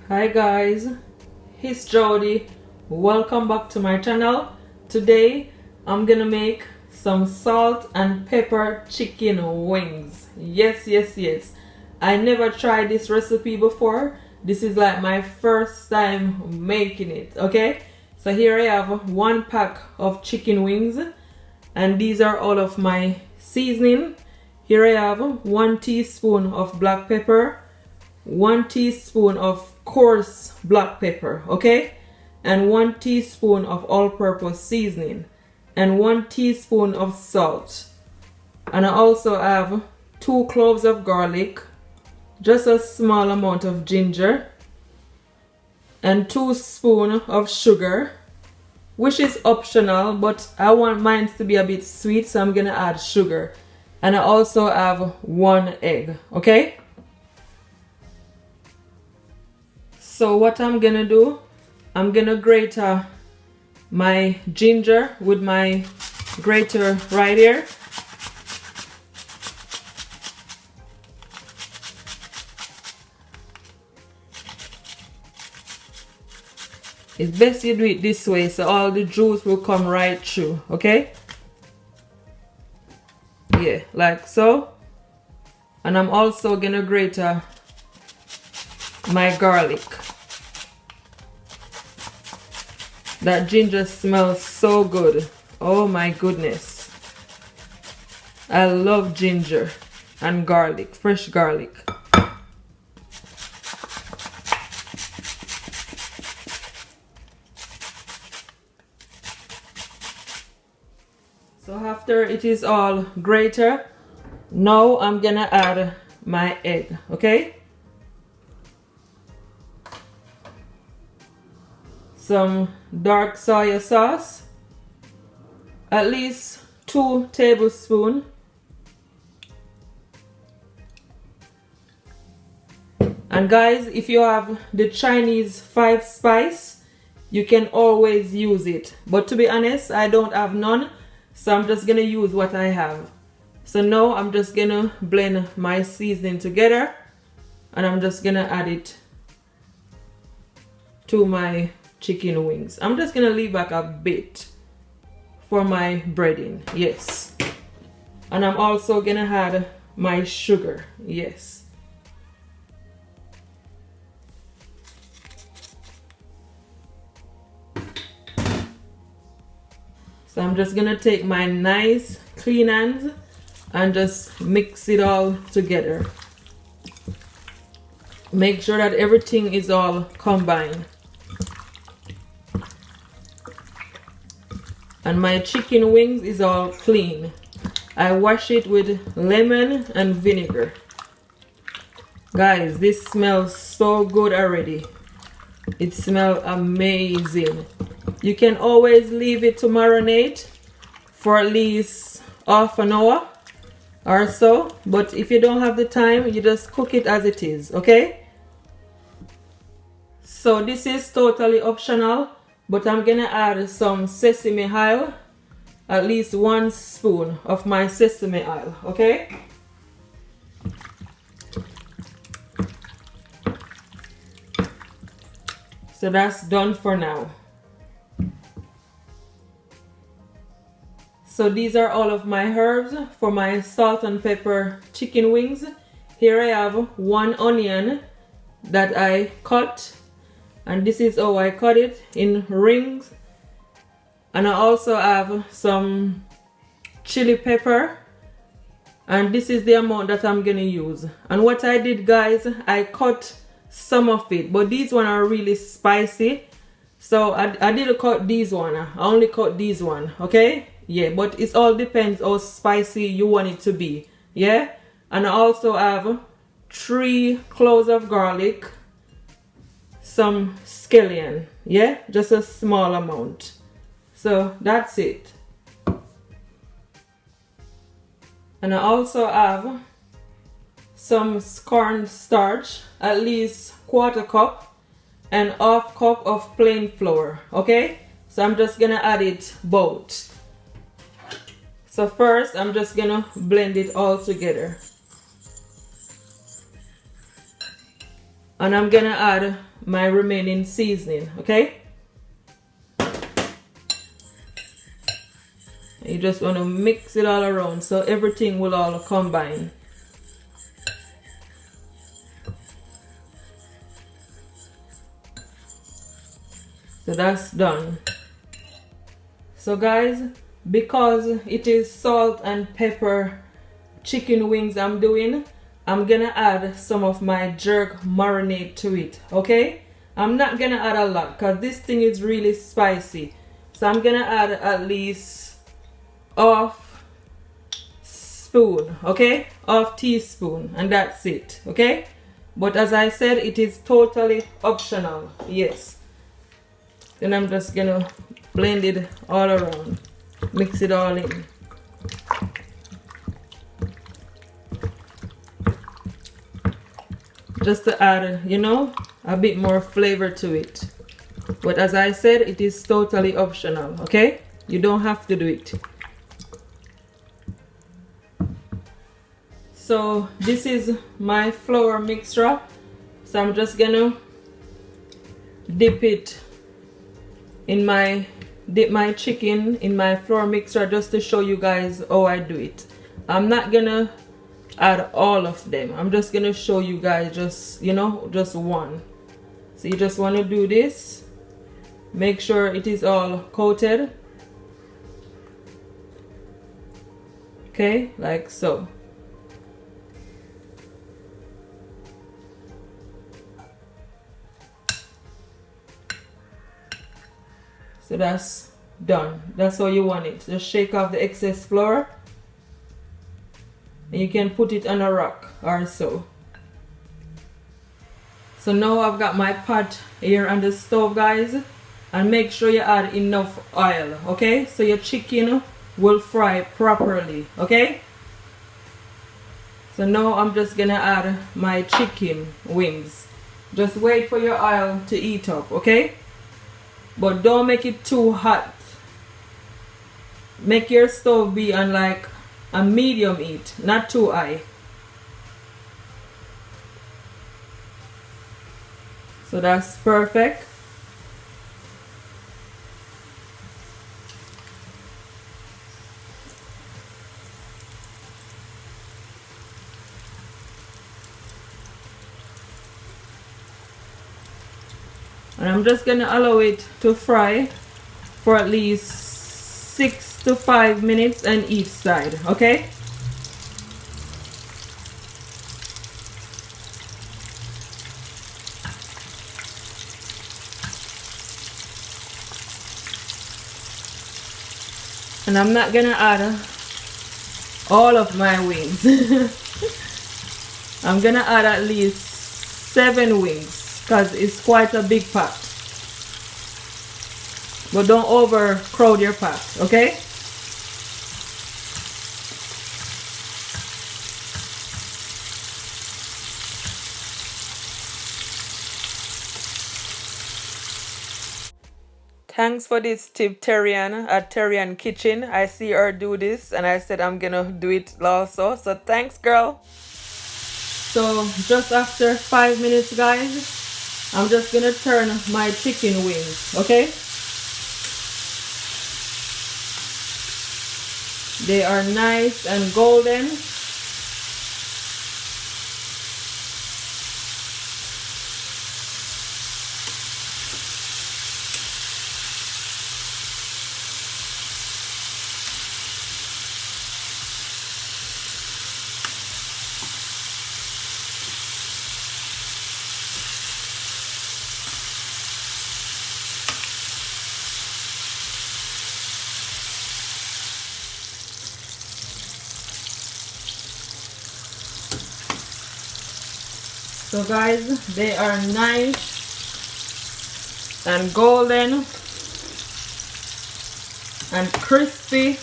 Hi guys, it's Jody. Welcome back to my channel. Today I'm gonna make some salt and pepper chicken wings. Yes. I never tried this recipe before. This is like my first time making it. Okay, so here I have 1 pack of chicken wings, and these are all of my seasoning. Here I have 1 teaspoon of black pepper, 1 teaspoon of coarse black pepper, okay, and 1 teaspoon of all-purpose seasoning, and 1 teaspoon of salt. And I also have 2 cloves of garlic, just a small amount of ginger, and 2 spoons of sugar, which is optional, but I want mine to be a bit sweet, so I'm gonna add sugar. And I also have 1 egg, okay. So what I'm gonna do, I'm gonna grate my ginger with my grater right here. It's best you do it this way so all the juice will come right through, okay? Yeah, like so. And I'm also gonna grate my garlic. That ginger smells so good. Oh my goodness. I love ginger and garlic, fresh garlic. So after it is all grated, now I'm gonna add my egg, okay? Some dark soya sauce, at least 2 tablespoons. And guys, if you have the Chinese 5 spice, you can always use it. But to be honest, I don't have none, so I'm just gonna use what I have. So now I'm just gonna blend my seasoning together, and I'm just gonna add it to my chicken wings. I'm just gonna leave back a bit for my breading, yes. And I'm also gonna add my sugar, yes. So I'm just gonna take my nice clean hands and just mix it all together. Make sure that everything is all combined. And my chicken wings is all clean. I wash it with lemon and vinegar. Guys, this smells so good already. It smells amazing. You can always leave it to marinate for at least half an hour or so. But if you don't have the time, you just cook it as it is, okay? So this is totally optional, but I'm gonna add some sesame oil, at least 1 spoon of my sesame oil, okay? So that's done for now. So these are all of my herbs for my salt and pepper chicken wings. Here I have 1 onion that I cut, and this is how I cut it, in rings. And I also have some chili pepper, and this is the amount that I'm gonna use. And what I did, guys, I cut some of it, but these one are really spicy, so I didn't cut these one. I only cut these one, okay? Yeah, but it all depends how spicy you want it to be, yeah? And I also have 3 cloves of garlic, some scallion, yeah, just a small amount. So that's it. And I also have some cornstarch, at least 1/4 cup, and 1/2 cup of plain flour, okay? So I'm just gonna add it both. So first I'm just gonna blend it all together. and I'm gonna add my remaining seasoning, okay? You just want to mix it all around so everything will all combine. So that's done. So guys, because it is salt and pepper chicken wings I'm doing, I'm gonna add some of my jerk marinade to it, okay? I'm not gonna add a lot because this thing is really spicy. So I'm gonna add at least half spoon, okay? Half teaspoon, and that's it, okay? But as I said, it is totally optional, yes. Then I'm just gonna blend it all around, mix it all in. Just to add, you know, a bit more flavor to it. But as I said, it is totally optional, okay? You don't have to do it. So this is my flour mixture. So I'm just gonna dip my chicken in my flour mixture just to show you guys how I do it. I'm not gonna add all of them. I'm just gonna show you guys just, you know, just one. So you just want to do this. Make sure it is all coated. Okay, like so. So that's done. That's how you want it. Just shake off the excess flour. And you can put it on a rack or so. So now I've got my pot here on the stove, guys. And make sure you add enough oil, okay? So your chicken will fry properly, okay? So now I'm just gonna add my chicken wings. Just wait for your oil to heat up, okay? But don't make it too hot. Make your stove be on like a medium heat, not too high. So that's perfect. And I'm just gonna allow it to fry for at least 6 to 5 minutes on each side, okay? And I'm not gonna add all of my wings. I'm gonna add at least 7 wings because it's quite a big pot. But don't overcrowd your pot, okay? Thanks for this tip, Terrian at Terrian Kitchen. I see her do this and I said I'm gonna do it also. So thanks, girl. So just after 5 minutes, guys, I'm just gonna turn my chicken wings, okay? They are nice and golden. So guys, they are nice and golden and crispy,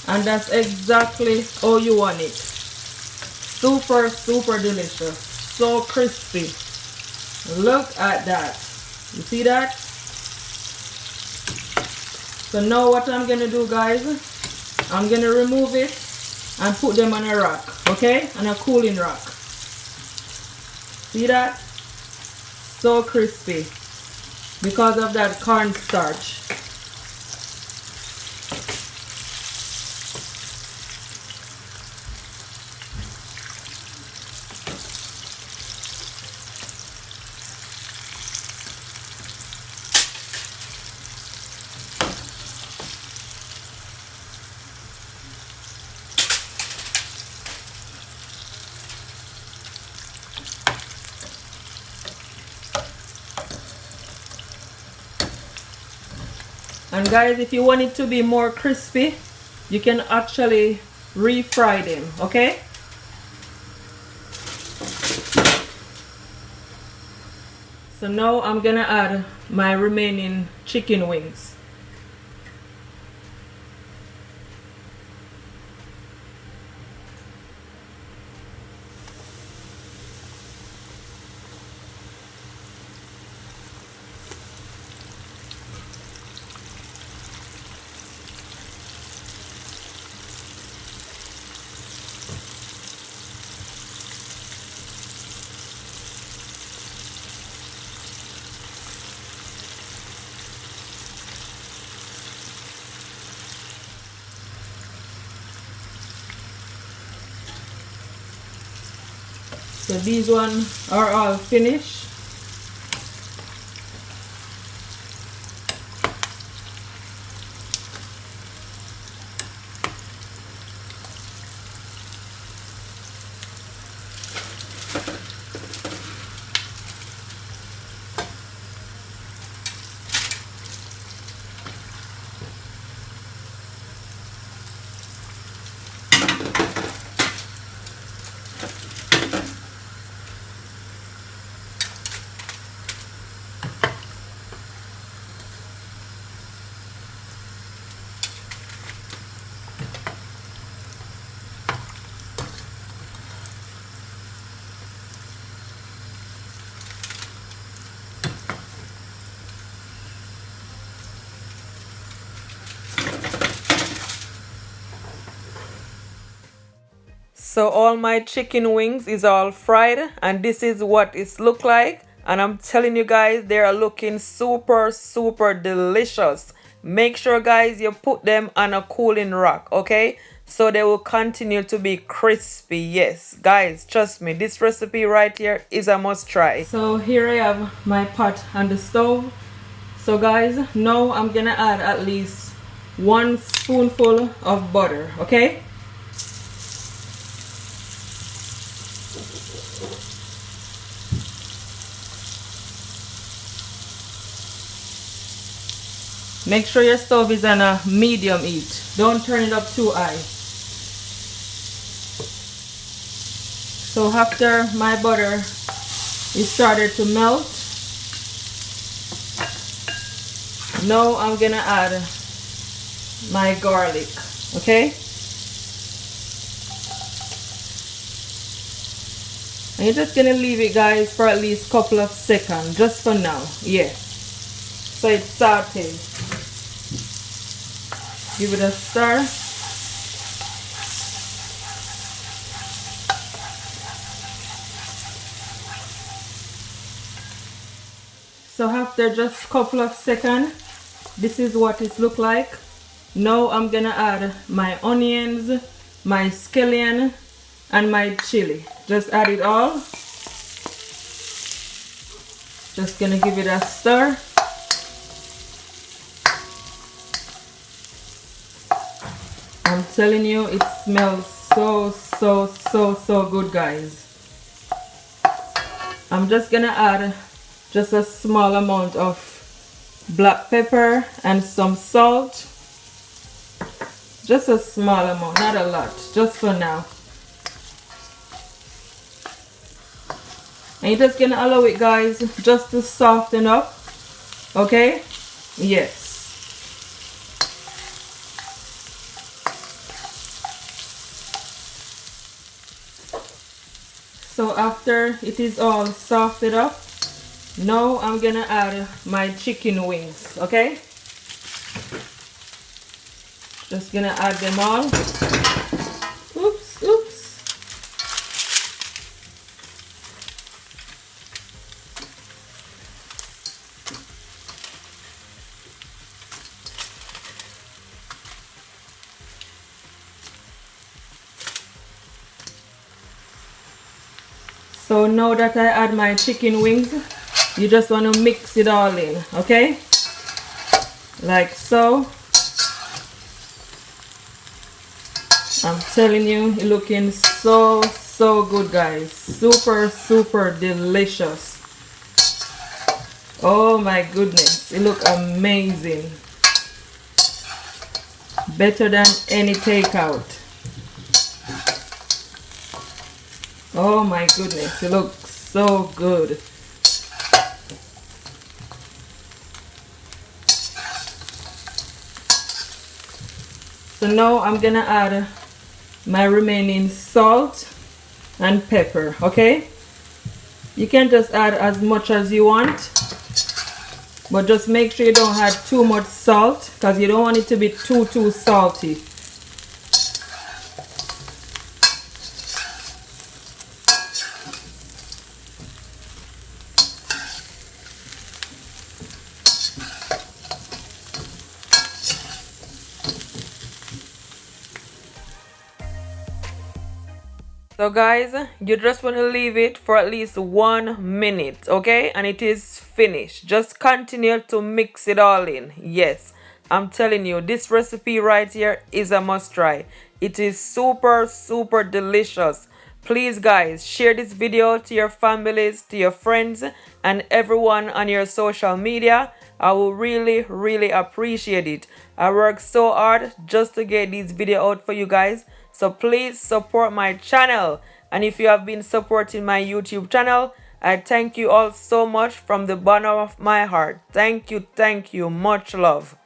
and that's exactly how you want it. Super, super delicious. So crispy. Look at that. You see that? So now what I'm gonna do, guys, I'm gonna remove it and put them on a rack, okay? On a cooling rack. See that? so crispy because of that cornstarch. And guys, if you want it to be more crispy, you can actually refry them, okay? So now I'm gonna add my remaining chicken wings. So these ones are all finished. So all my chicken wings is all fried, and this is what it's look like. And I'm telling you guys, they are looking super delicious. Make sure guys you put them on a cooling rack, okay? So they will continue to be crispy. Yes guys, trust me, this recipe right here is a must try. So here I have my pot on the stove. So guys, now I'm gonna add at least 1 spoonful of butter, okay? Make sure your stove is on a medium heat. Don't turn it up too high. So after my butter is started to melt, now I'm gonna add my garlic, okay? And you're just gonna leave it guys for at least a couple of seconds, just for now, yes. So it's sauteed. Give it a stir. So after just a couple of seconds, this is what it look like. Now I'm gonna add my onions, my scallion, and my chili. Just add it all. Just gonna give it a stir. I'm telling you, it smells so good guys. I'm just gonna add just a small amount of black pepper and some salt. Just a small amount, not a lot, just for now. And you're just gonna allow it guys just to soften up, okay? Yes. So after it is all softened up, now I'm gonna add my chicken wings, okay? Just gonna add them all. Oops. So now that I add my chicken wings, you just want to mix it all in, okay? Like so. I'm telling you, it's looking so good, guys. Super delicious. Oh my goodness, it looks amazing. Better than any takeout. Oh my goodness, it looks so good. So now I'm gonna add my remaining salt and pepper, okay? You can just add as much as you want, but just make sure you don't add too much salt because you don't want it to be too salty. So guys, you just want to leave it for at least 1 minute, okay? And it is finished. Just continue to mix it all in. Yes, I'm telling you, this recipe right here is a must try. It is super delicious. Please guys, share this video to your families, to your friends, and everyone on your social media. I will really appreciate it. I work so hard just to get this video out for you guys. So please support my channel. And if you have been supporting my YouTube channel, I thank you all so much from the bottom of my heart. Thank you. Much love.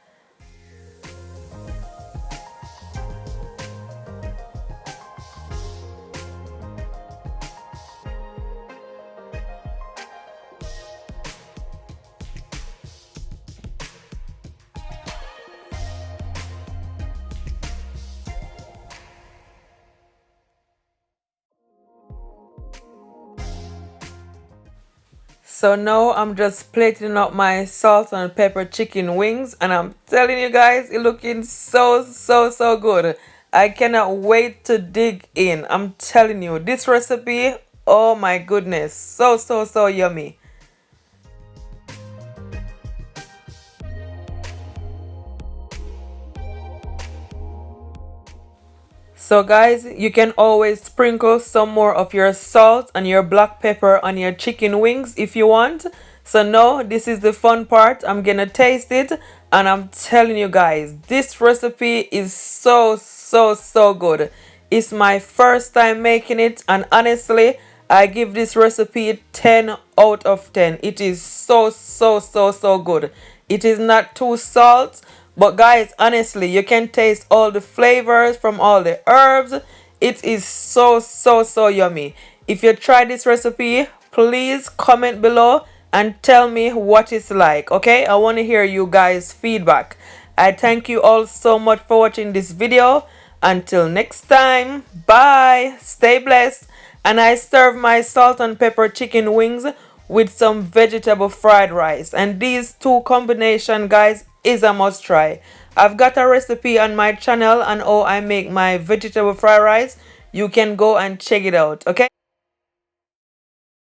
So now I'm just plating up my salt and pepper chicken wings, and I'm telling you guys, it's looking so good. I cannot wait to dig in. I'm telling you, this recipe, oh my goodness, so yummy. So guys, you can always sprinkle some more of your salt and your black pepper on your chicken wings if you want. So now this is the fun part. I'm gonna taste it, and I'm telling you guys, this recipe is so good. It's my first time making it, and honestly, I give this recipe 10 out of 10. It is so good. It is not too salt, but guys, honestly, you can taste all the flavors from all the herbs. It is so yummy. If you try this recipe, please comment below and tell me what it's like, okay? I want to hear you guys' feedback. I thank you all so much for watching this video. Until next time, bye, stay blessed. And I serve my salt and pepper chicken wings with some vegetable fried rice, and these two combination, guys, is a must try. I've got a recipe on my channel on how I make my vegetable fried rice. You can go and check it out, okay?